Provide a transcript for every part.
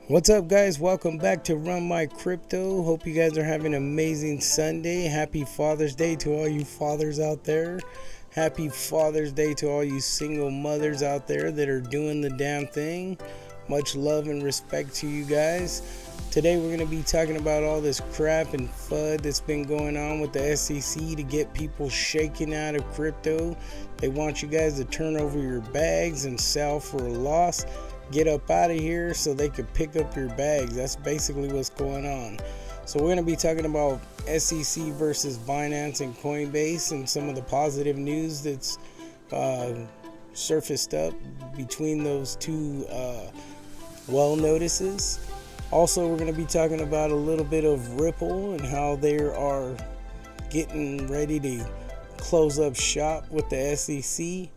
What's up, guys? Welcome back to Run My Crypto. Hope you guys are having an amazing Sunday. Happy Father's Day to all you fathers out there. Happy Father's Day to all you single mothers out there that are doing the damn thing. Much love and respect to you guys. Today we're going to be talking about all this crap and FUD that's been going on with the SEC to get people shaking out of crypto. They want you guys to turn over your bags and sell for a loss. Get up out of here so they could pick up your bags. That's basically what's going on. So we're going to be talking about SEC versus Binance and Coinbase and some of the positive news that's surfaced up between those two well notices. Also, we're going to be talking about a little bit of Ripple and how they are getting ready to close up shop with the SEC,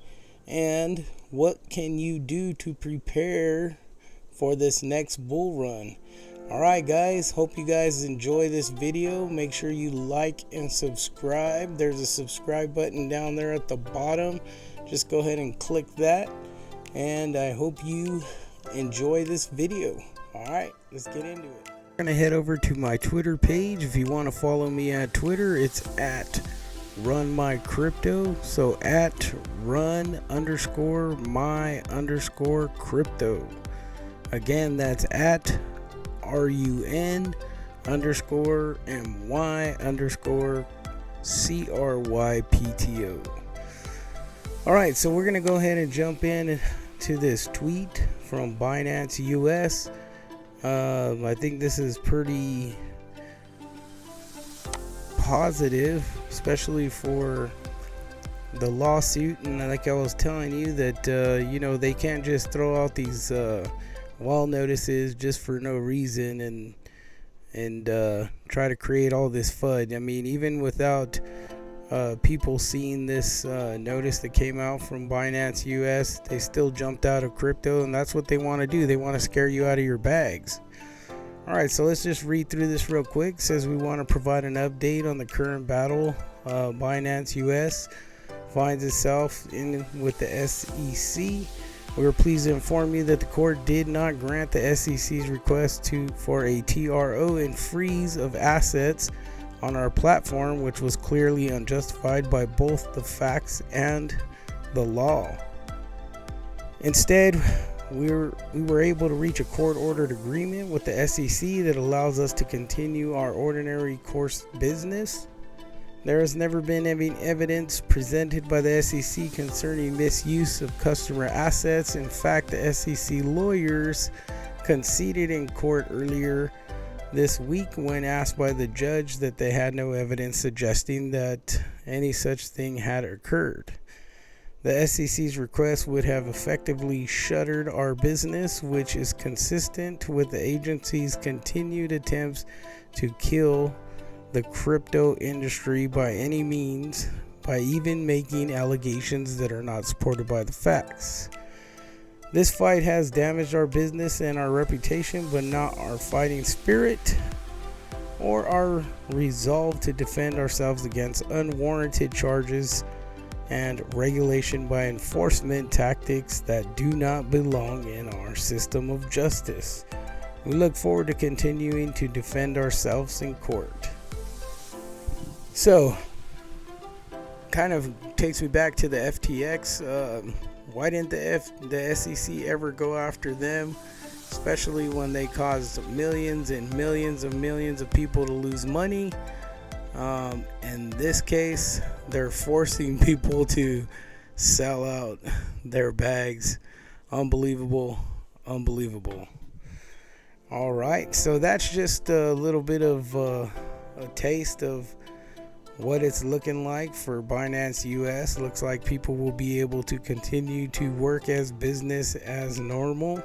and what can you do to prepare for this next bull run. Alright guys, hope you guys enjoy this video. Make sure you like and subscribe. There's a subscribe button down there at the bottom. Just go ahead and click that, and I hope you enjoy this video. Alright, let's get into it. I'm gonna head over to my Twitter page. If you want to follow me at Twitter, it's at Run My Crypto. So at run_my_crypto. Again, that's at RUN_MY_CRYPTO. Alright, so we're gonna go ahead and jump in to this tweet from Binance US. I think this is pretty positive, especially for the lawsuit. And like I was telling you that they can't just throw out these wall notices just for no reason and try to create all this FUD. I mean, even without people seeing this notice that came out from Binance US, they still jumped out of crypto, and that's what they want to do. They want to scare you out of your bags. Alright, so let's just read through this real quick. It says we want to provide an update on the current battle. Binance US finds itself in with the SEC. We are pleased to inform you that the court did not grant the SEC's request for a TRO and freeze of assets on our platform, which was clearly unjustified by both the facts and the law. Instead, we were able to reach a court-ordered agreement with the SEC that allows us to continue our ordinary course business. There has never been any evidence presented by the SEC concerning misuse of customer assets. In fact, the SEC lawyers conceded in court earlier this week when asked by the judge that they had no evidence suggesting that any such thing had occurred. The SEC's request would have effectively shuttered our business, which is consistent with the agency's continued attempts to kill the crypto industry by any means, by even making allegations that are not supported by the facts. This fight has damaged our business and our reputation, but not our fighting spirit or our resolve to defend ourselves against unwarranted charges and regulation by enforcement tactics that do not belong in our system of justice. We look forward to continuing to defend ourselves in court. So, kind of takes me back to the FTX. Why didn't the SEC ever go after them, especially when they caused millions and millions of people to lose money? In this case, they're forcing people to sell out their bags. Unbelievable. All right, so that's just a little bit of a taste of what it's looking like for Binance US. Looks like people will be able to continue to work as business as normal.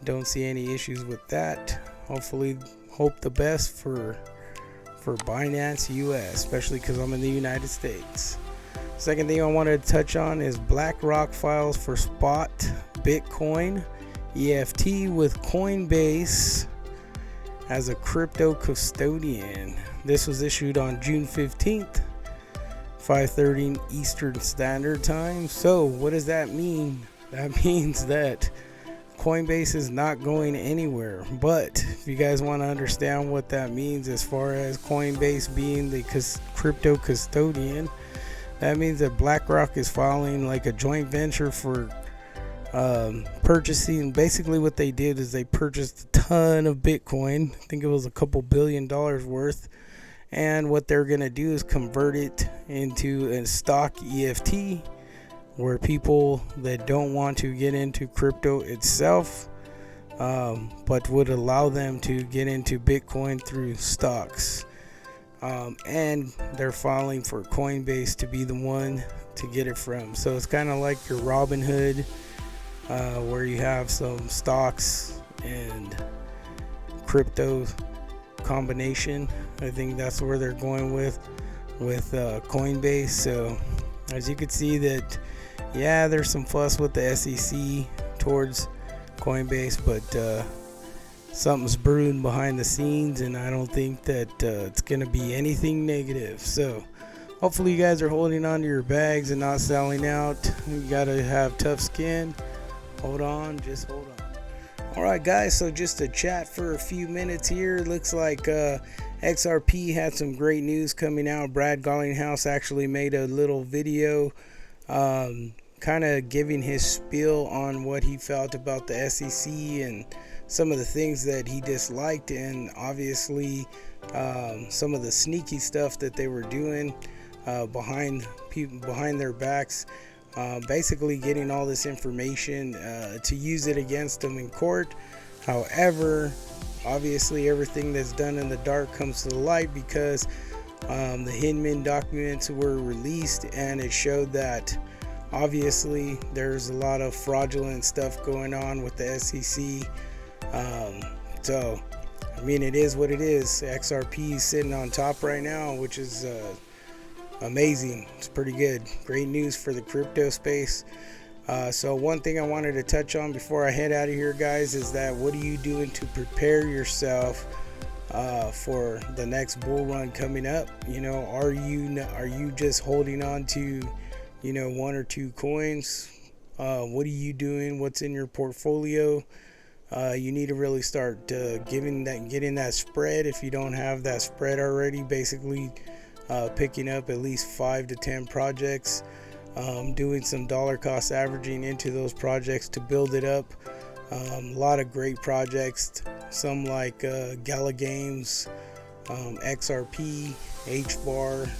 Don't see any issues with that. Hopefully, hope the best for Binance US, especially because I'm in the United States. Second thing I wanted to touch on is BlackRock files for spot Bitcoin EFT with Coinbase as a crypto custodian. This was issued on June 15th, 5:30 Eastern Standard Time. So what does that mean? That means that Coinbase is not going anywhere. But if you guys want to understand what that means as far as Coinbase being the crypto custodian, that means that BlackRock is filing like a joint venture for purchasing. Basically what they did is they purchased a ton of Bitcoin. I think it was a couple $1 billion worth. And what they're going to do is convert it into a stock EFT, where people that don't want to get into crypto itself, but would allow them to get into Bitcoin through stocks. And they're filing for Coinbase to be the one to get it from. So it's kind of like your Robinhood, where you have some stocks and crypto combination. I think that's where they're going with Coinbase. So as you can see that, yeah, there's some fuss with the SEC towards Coinbase, but something's brewing behind the scenes, and I don't think that it's going to be anything negative. So hopefully you guys are holding on to your bags and not selling out. You got to have tough skin. Hold on, just hold on. Alright guys, so just to chat for a few minutes here. Looks like XRP had some great news coming out. Brad Garlinghouse actually made a little video kind of giving his spiel on what he felt about the SEC and some of the things that he disliked, and obviously some of the sneaky stuff that they were doing behind their backs. Basically getting all this information to use it against them in court. However, obviously everything that's done in the dark comes to the light, because the Hinman documents were released, and it showed that obviously there's a lot of fraudulent stuff going on with the SEC. So I mean, it is what it is. XRP is sitting on top right now, which is amazing. It's pretty good. Great news for the crypto space. So one thing I wanted to touch on before I head out of here, guys, is that what are you doing to prepare yourself for the next bull run coming up? You know, are you just holding on to, you know, one or two coins? What are you doing? What's in your portfolio? You need to really start getting that spread. If you don't have that spread already, basically picking up at least 5 to 10 projects, doing some dollar cost averaging into those projects to build it up. A lot of great projects, some like Gala Games, XRP, HBAR.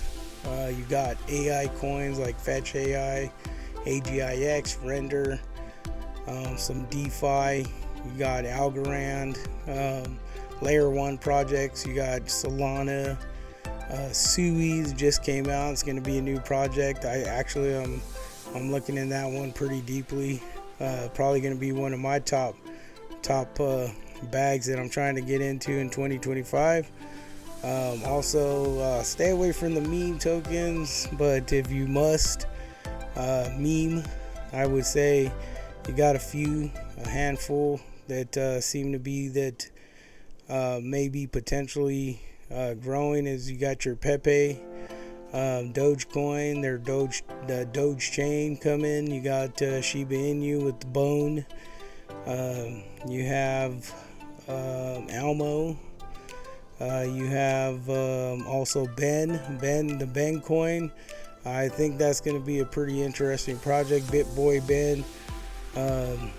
You got AI coins like Fetch AI, AGIX, Render, some DeFi. You got Algorand, Layer 1 projects. You got Solana. Sui's just came out. It's going to be a new project. I'm looking in that one pretty deeply. Probably going to be one of my top bags that I'm trying to get into in 2025. Also, stay away from the meme tokens, but if you must meme, I would say you got a handful that seem to be that maybe potentially growing. Is you got your Pepe, Dogecoin, the Doge chain coming. You got Shiba Inu with the Bone. You have Almo. You have also the Ben coin. I think that's going to be a pretty interesting project. BitBoy Ben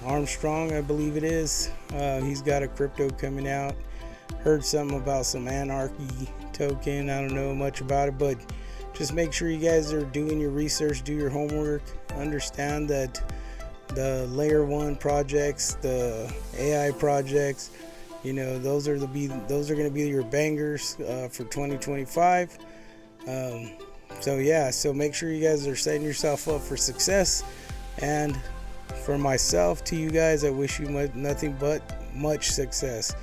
Armstrong, I believe it is. He's got a crypto coming out. Heard something about some Anarchy token. I don't know much about it, but just make sure you guys are doing your research, do your homework, understand that the Layer 1 projects, the AI projects, you know, those are going to be your bangers for 2025. So make sure you guys are setting yourself up for success. And for myself, to you guys, I wish you nothing but much success.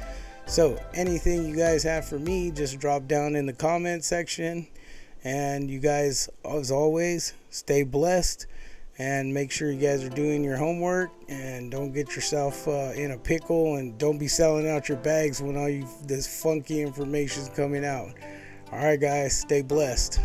So anything you guys have for me, just drop down in the comment section. And you guys, as always, stay blessed and make sure you guys are doing your homework, and don't get yourself in a pickle, and don't be selling out your bags when all this funky information is coming out. All right, guys, stay blessed.